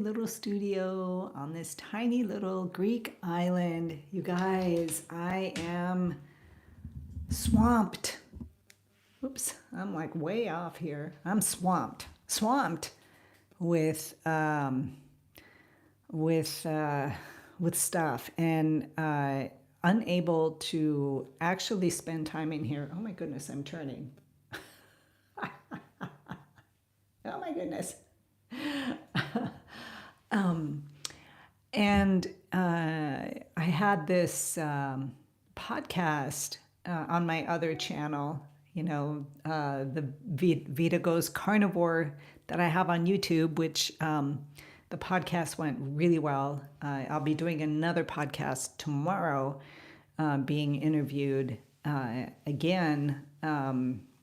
Little studio on this tiny little Greek island. You guys, I am swamped. Oops, I'm like way off here. I'm swamped with with uh, with stuff and unable to actually spend time in here. Oh my goodness, I'm turning. Oh my goodness. And I had this podcast on my other channel, the Vita Goes Carnivore that I have on YouTube, which the podcast went really well. I'll be doing another podcast tomorrow, being interviewed again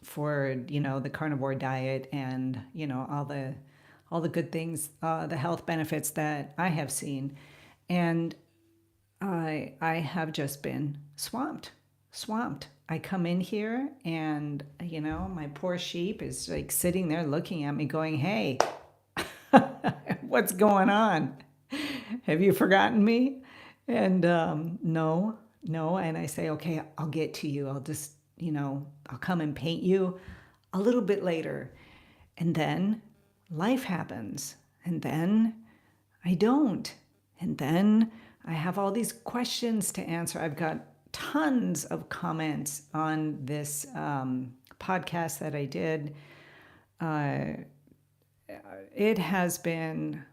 for the carnivore diet and all the good things, the health benefits that I have seen. And I have just been swamped. I come in here and, my poor sheep is like sitting there looking at me going, hey, what's going on? Have you forgotten me? And no. And I say, okay, I'll get to you. I'll just, I'll come and paint you a little bit later. And then life happens. And then I don't. And then I have all these questions to answer. I've got tons of comments on this podcast that I did. It has been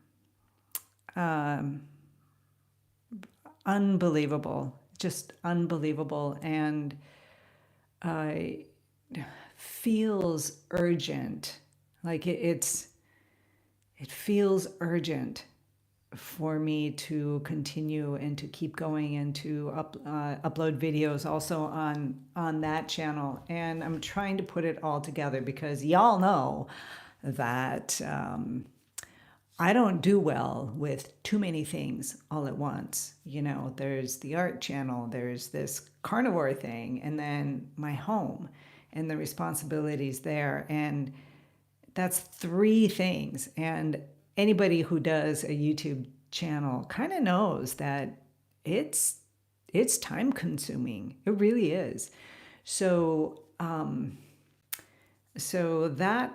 unbelievable, just unbelievable. And feels urgent. Like it feels urgent for me to continue and to keep going and to upload videos also on that channel. And I'm trying to put it all together because y'all know that I don't do well with too many things all at once. There's the art channel, there's this carnivore thing, and then my home and the responsibilities there. And that's three things. And anybody who does a YouTube channel kind of knows that it's time consuming. It really is. So that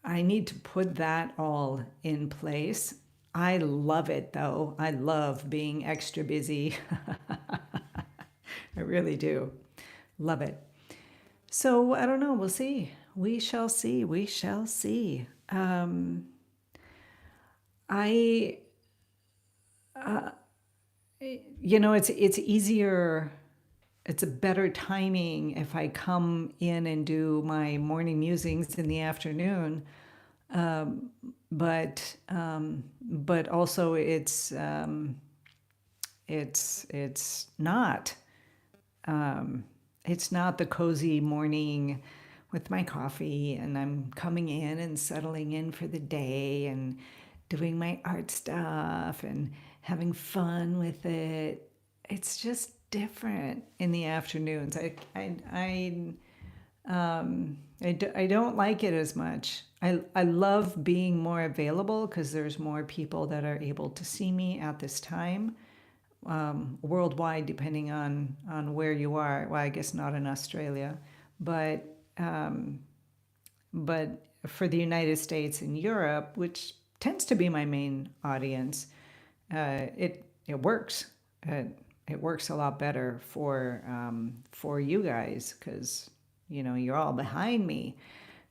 I need to put that all in place. I love it though. I love being extra busy. I really do. Love it. So I don't know. We'll see. We shall see. We shall see. I, it's easier. It's a better timing if I come in and do my morning musings in the afternoon. But also it's not. It's not the cozy morning with my coffee and I'm coming in and settling in for the day and doing my art stuff and having fun with it. It's just different in the afternoons. I don't like it as much. I love being more available because there's more people that are able to see me at this time, worldwide, depending on where you are. Well, I guess not in Australia, but but for the United States and Europe, which tends to be my main audience, it works. It works a lot better for you guys because you're all behind me,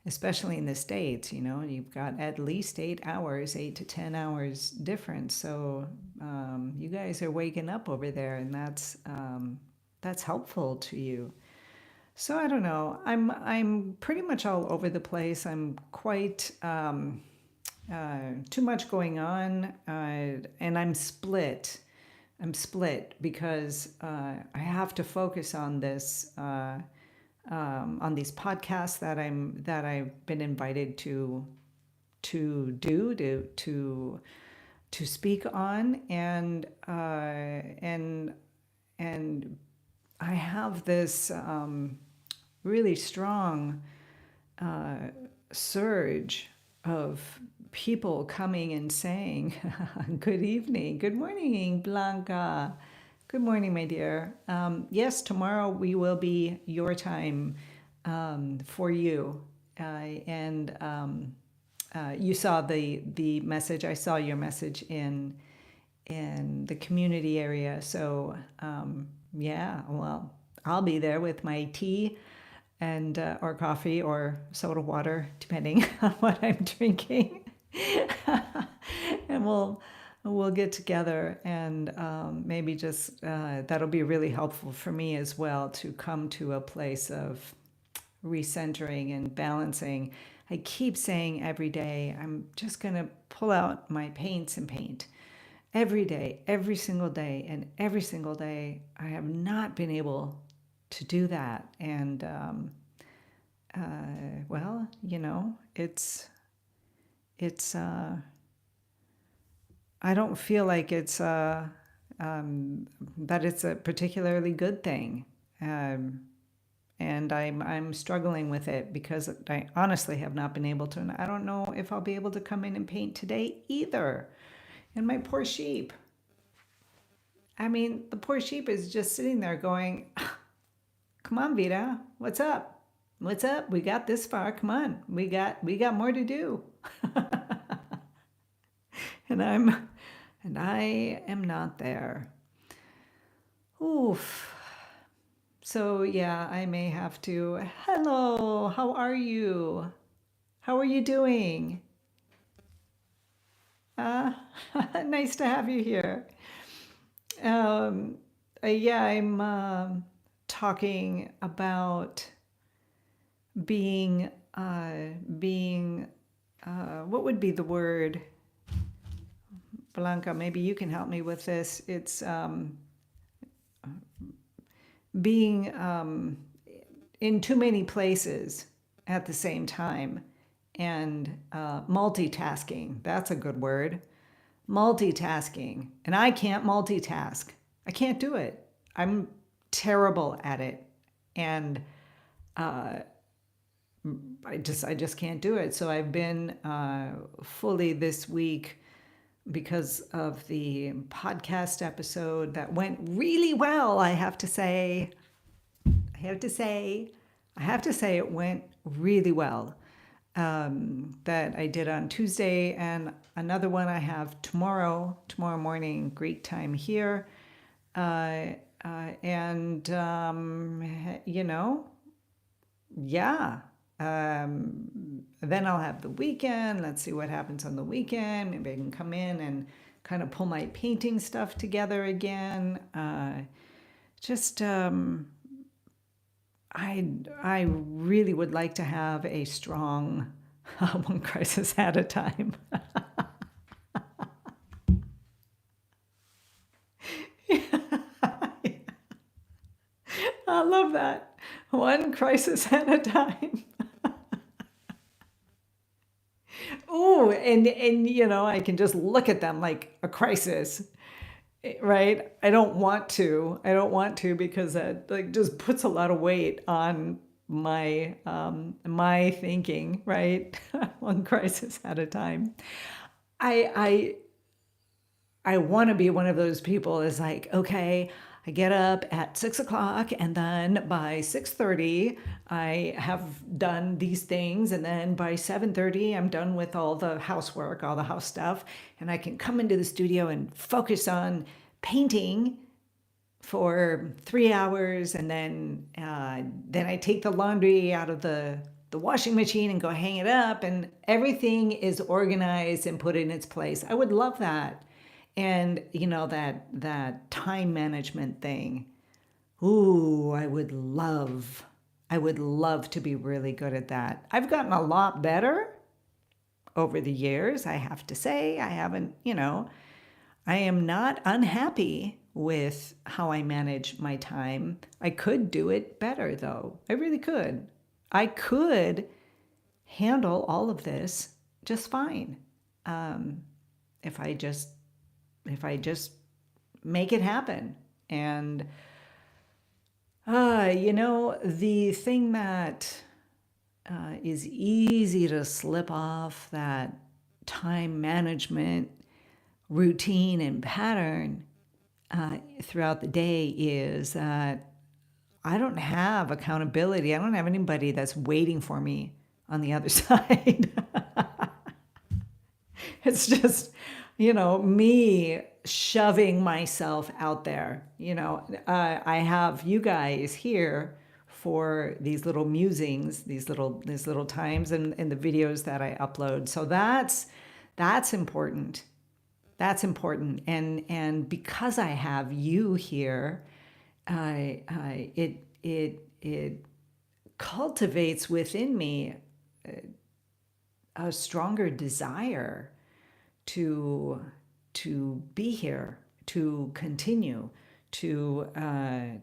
especially in the States. You've got at least 8 hours, 8 to 10 hours difference. So you guys are waking up over there, and that's helpful to you. So I don't know. I'm pretty much all over the place. I'm quite too much going on, and I'm split. I'm split because I have to focus on this on these podcasts that I've been invited to speak on, and I have this really strong surge of people coming and saying, good evening, good morning, Blanca. Good morning, my dear. Yes, tomorrow we will be your time for you. And You saw the message. I saw your message in the community area. So yeah, well, I'll be there with my tea and or coffee or soda water, depending on what I'm drinking, and we'll get together and maybe just that'll be really helpful for me as well to come to a place of recentering and balancing. I keep saying every day, I'm just going to pull out my paints and paint every day, every single day. And every single day, I have not been able to do that. And, well, it's, I don't feel like that it's a particularly good thing. Um, and I'm struggling with it because I honestly have not been able to. And I don't know if I'll be able to come in and paint today either. And my poor sheep. I mean, the poor sheep is just sitting there going, "Come on, Vita, what's up? What's up? We got this far. Come on, we got more to do." and I am not there. Oof. So yeah, I may have to. Hello, how are you? How are you doing? Uh, nice to have you here. Um, yeah, I'm talking about being, being, what would be the word? Blanca, maybe you can help me with this. It's being in too many places at the same time and multitasking. That's a good word. Multitasking. And I can't multitask. I can't do it. I'm terrible at it. And I just can't do it. So I've been fully this week because of the podcast episode that went really well. I have to say it went really well. That I did on Tuesday, and another one I have tomorrow morning, Greek time here. And yeah. Then I'll have the weekend. Let's see what happens on the weekend. Maybe I can come in and kind of pull my painting stuff together again. Just I really would like to have a strong one crisis at a time. I love that. One crisis at a time. Ooh, and I can just look at them like a crisis, right? I don't want to because that like just puts a lot of weight on my thinking, right? One crisis at a time. I I want to be one of those people is like, okay, I get up at 6 o'clock and then by 6:30 I have done these things, and then by 7:30 I'm done with all the housework, all the house stuff, and I can come into the studio and focus on painting for 3 hours, and then I take the laundry out of the washing machine and go hang it up, and everything is organized and put in its place. I would love that. And that time management thing. Ooh, I would love to be really good at that. I've gotten a lot better over the years, I have to say. I am not unhappy with how I manage my time. I could do it better, though. I really could. I could handle all of this just fine, if I just make it happen. And the thing that is easy to slip off that time management routine and pattern throughout the day is that I don't have accountability. I don't have anybody that's waiting for me on the other side. It's just, me shoving myself out there. I have you guys here for these little musings, these little times and the videos that I upload. So that's important. That's important. And because I have you here, it cultivates within me a stronger desire to be here, to continue, to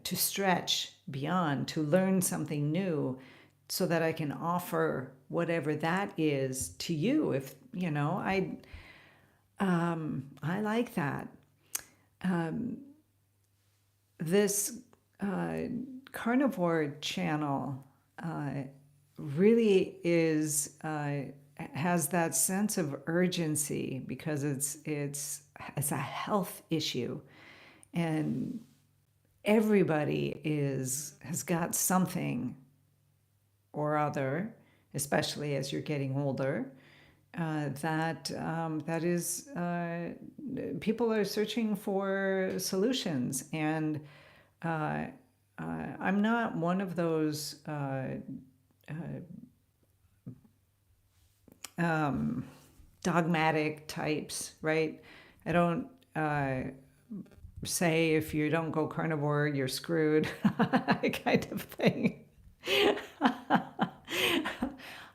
stretch beyond, to learn something new, so that I can offer whatever that is to you. If I like that. This carnivore channel really has that sense of urgency because it's a health issue, and everybody has got something or other, especially as you're getting older. That is, people are searching for solutions, and I'm not one of those dogmatic types, right? I don't say if you don't go carnivore, you're screwed, kind of thing.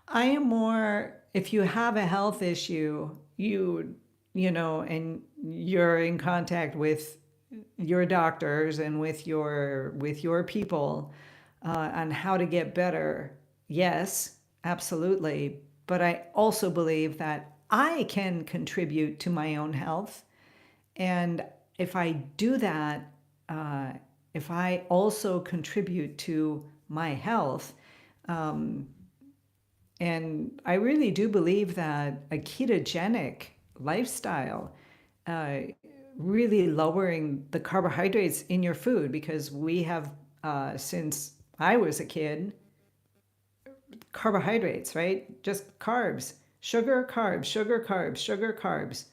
I am more, if you have a health issue, and you're in contact with your doctors and with your people on how to get better. Yes, absolutely. But I also believe that I can contribute to my own health. And if I do that, if I also contribute to my health, and I really do believe that a ketogenic lifestyle, really lowering the carbohydrates in your food, because we have, since I was a kid, carbohydrates, right? Just carbs, sugar, carbs, sugar, carbs, sugar, carbs.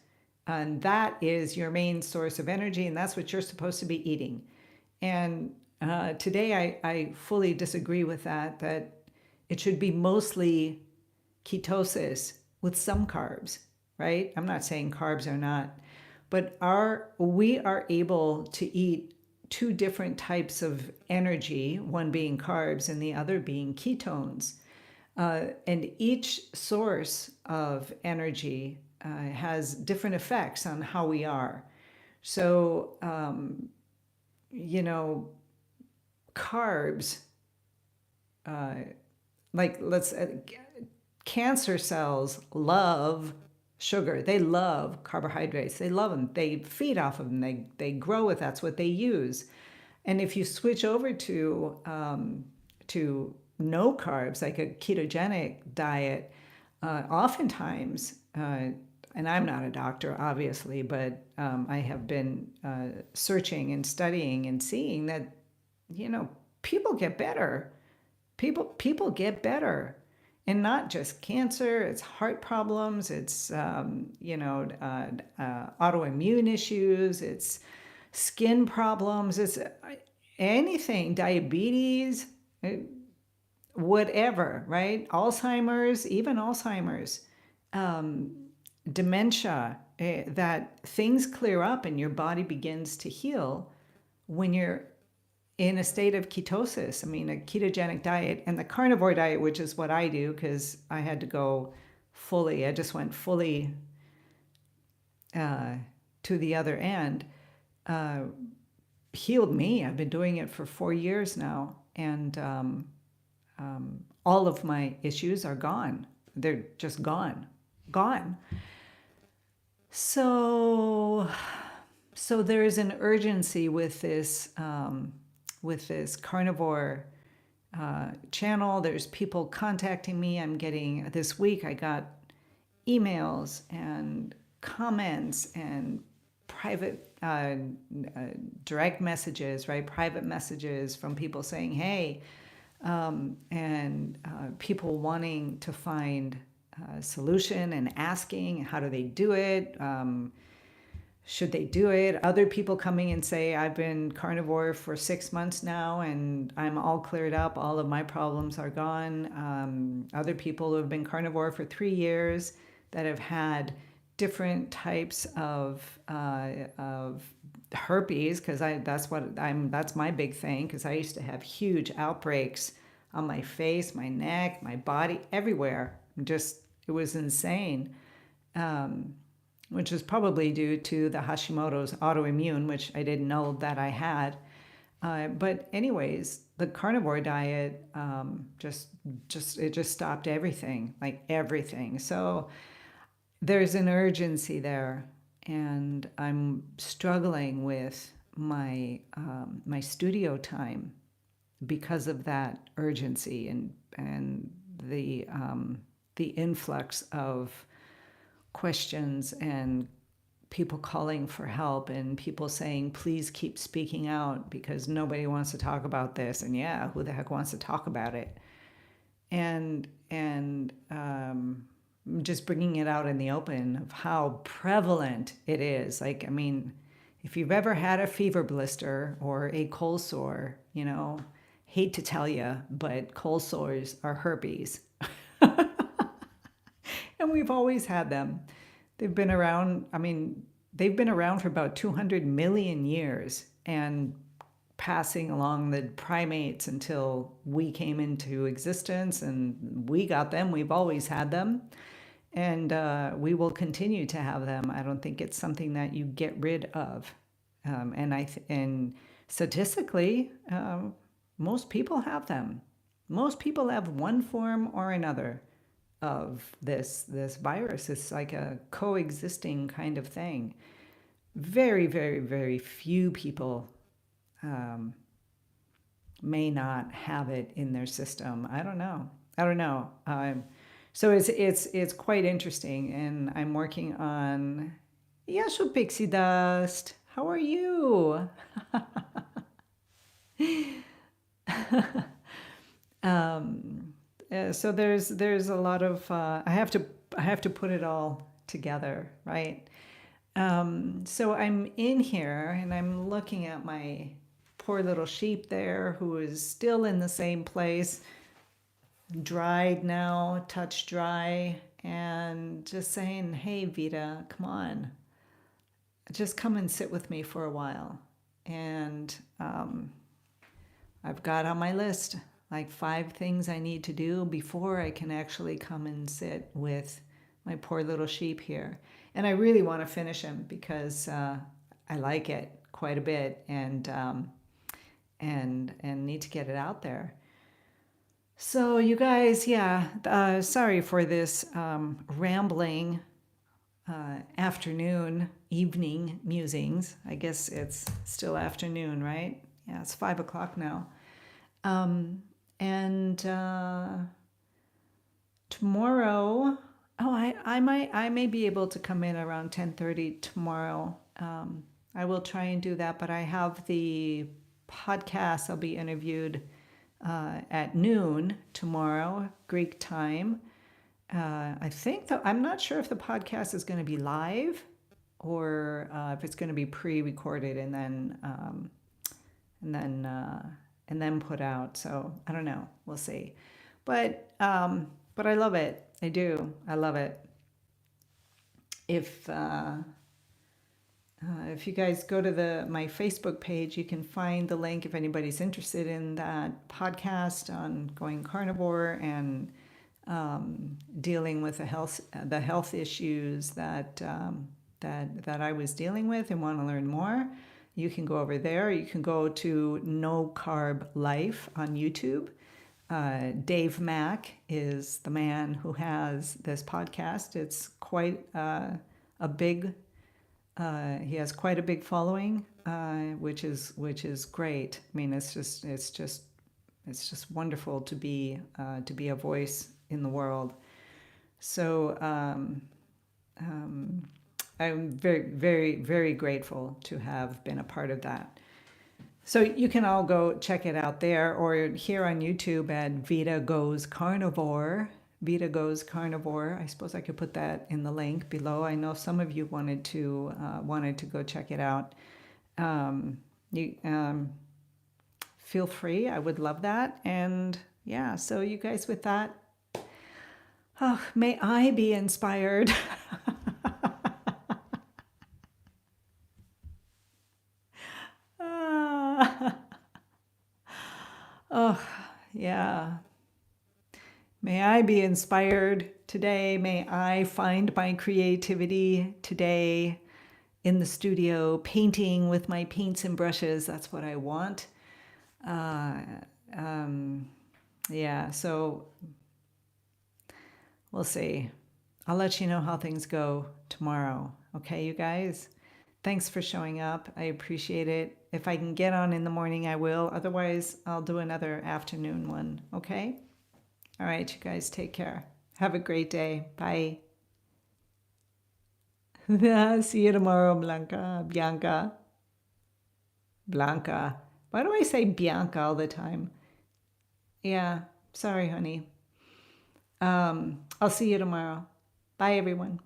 And that is your main source of energy, and that's what you're supposed to be eating. And today I fully disagree with that it should be mostly ketosis with some carbs, right? I'm not saying carbs are not, but we are able to eat two different types of energy, one being carbs and the other being ketones. And each source of energy has different effects on how we are. So, carbs, like cancer cells love sugar. They love carbohydrates. They love them. They feed off of them. They grow with. That's what they use. And if you switch over to no carbs, like a ketogenic diet, oftentimes, and I'm not a doctor, obviously, but I have been searching and studying and seeing that, people get better. People get better. And not just cancer, it's heart problems, it's, autoimmune issues, it's skin problems, it's anything, diabetes, whatever, right? Alzheimer's, even Alzheimer's, dementia, that things clear up and your body begins to heal when you're in a state of ketosis. I mean, a ketogenic diet and the carnivore diet, which is what I do because I had to go fully, I just went fully to the other end, healed me. I've been doing it for 4 years now, and all of my issues are gone. They're just gone. So there is an urgency with this carnivore channel. There's people contacting me. This week I got emails and comments and private direct messages, right? Private messages from people saying, hey, and people wanting to find a solution and asking, how do they do it? Should they do it? Other people coming and say, I've been carnivore for 6 months now and I'm all cleared up. All of my problems are gone. Other people who have been carnivore for 3 years that have had different types of herpes, because that's my big thing, because I used to have huge outbreaks on my face, my neck, my body, everywhere. Just, it was insane. Which is probably due to the Hashimoto's autoimmune, which I didn't know that I had. But anyways, the carnivore diet it just stopped everything, like everything. So there's an urgency there, and I'm struggling with my studio time because of that urgency and the influx of questions and people calling for help and people saying, please keep speaking out because nobody wants to talk about this. And yeah, who the heck wants to talk about it? And just bringing it out in the open of how prevalent it is. Like, I mean, if you've ever had a fever blister or a cold sore, hate to tell you, but cold sores are herpes. And we've always had them. They've been around, they've been around for about 200 million years and passing along the primates until we came into existence and we got them. We've always had them. And we will continue to have them. I don't think it's something that you get rid of. And statistically, most people have them. Most people have one form or another of this virus. It's like a coexisting kind of thing. Very, very, very few people may not have it in their system. I don't know. So it's quite interesting, and I'm working on Yashu Pixie Dust. How are you? So there's a lot of I have to put it all together, right? So I'm in here and I'm looking at my poor little sheep there, who is still in the same place, dried now, touch dry, and just saying, hey Vita, come on, just come and sit with me for a while. And I've got on my list like 5 things I need to do before I can actually come and sit with my poor little sheep here. And I really want to finish him because I like it quite a bit, and need to get it out there. So you guys, sorry for this rambling evening musings. I guess it's still afternoon, right? Yeah, it's 5 o'clock now. And tomorrow, I may be able to come in around 10:30 tomorrow. I will try and do that, but I have the podcast. I'll be interviewed at noon tomorrow, Greek time. I think that I'm not sure if the podcast is going to be live or if it's going to be pre-recorded and then put out. So I don't know. We'll see. But I love it. I do. I love it. If you guys go to my Facebook page, you can find the link if anybody's interested in that podcast on going carnivore and dealing with the health issues that I was dealing with and want to learn more. You can go over there. You can go to No Carb Life on YouTube. Dave Mack is the man who has this podcast. It's quite a big. He has quite a big following, which is great. I mean, it's just wonderful to be a voice in the world. So I'm very, very, very grateful to have been a part of that. So you can all go check it out there or here on YouTube at Vita Goes Carnivore. Vita Goes Carnivore. I suppose I could put that in the link below. I know some of you wanted to go check it out. You feel free. I would love that. And yeah, so you guys with that, oh, may I be inspired. Ah, oh, yeah. May I be inspired today. May I find my creativity today in the studio, painting with my paints and brushes. That's what I want. Uh, um, yeah, so we'll see. I'll let you know how things go tomorrow. Okay, you guys? Thanks for showing up. I appreciate it. If I can get on in the morning, I will. Otherwise, I'll do another afternoon one. Okay? All right, you guys, take care. Have a great day. Bye. See you tomorrow, Blanca. Bianca. Blanca. Why do I say Bianca all the time? Yeah, sorry, honey. I'll see you tomorrow. Bye, everyone.